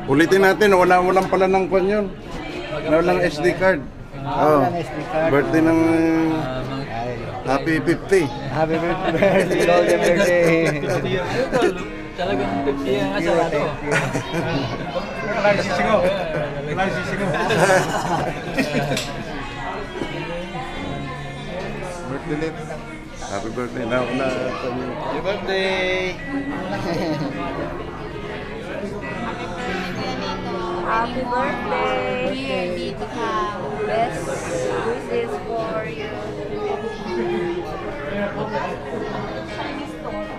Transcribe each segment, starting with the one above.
Ulitin natin, walang pala ng kwan yun. Walang SD card. Oh, birthday ng Happy 50. Happy birthday, golden birthday. Talagang 50 yan nga sa ato. Wala yung sisigaw. Wala yung sisigaw. Birthday ulit. Happy birthday. Happy birthday. Happy birthday! Dito ka. Best wishes for you.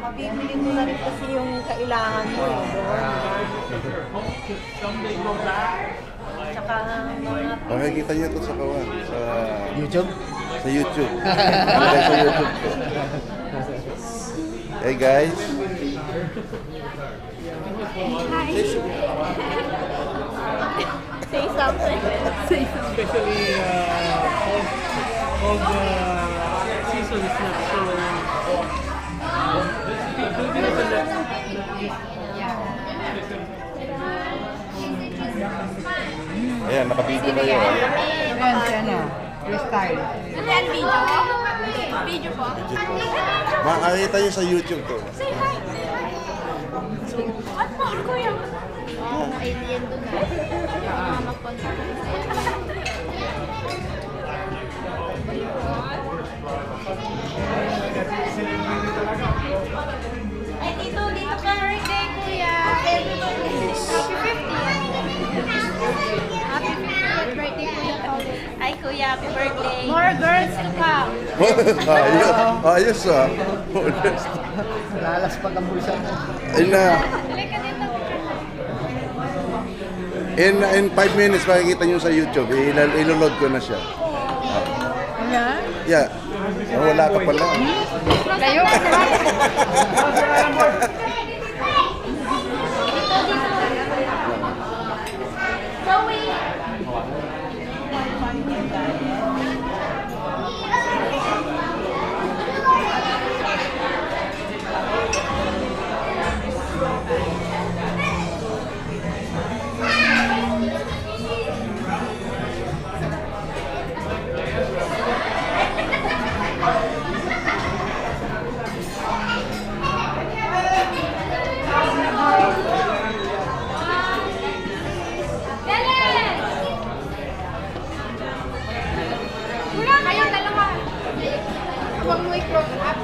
Mabibili mo na rin kasi yung kailangan mo doon. Tsaka mga... Makikita niyo to sa kawan. Sa YouTube? Sa YouTube. Sa YouTube ko. Hey guys. Say something. Say something. Especially all the season is not so Ayan, nakabidyo kayo. Yan, si ano, freestyle. Yan, video? Video po? Makakita niyo sa YouTube to. Say hi! What po? Kuya? Oo, alien doon na. Mga mag-contact ko sa'yo. Ay, dito ka birthday, kuya. Happy birthday. Happy 50th birthday, kuya. Ay, kuya, happy birthday. More girls to come. Ayos ah. Lalas pag ang bulsa mo. Ayun na. Halika dito. In 5 minutes makikita niyo sa YouTube. Iloload ko na siya. Ayan? Yeah. Wala ka pala. Layo ka naman. Joey! Wala kayong dalawa. Huwag mo i-cross up.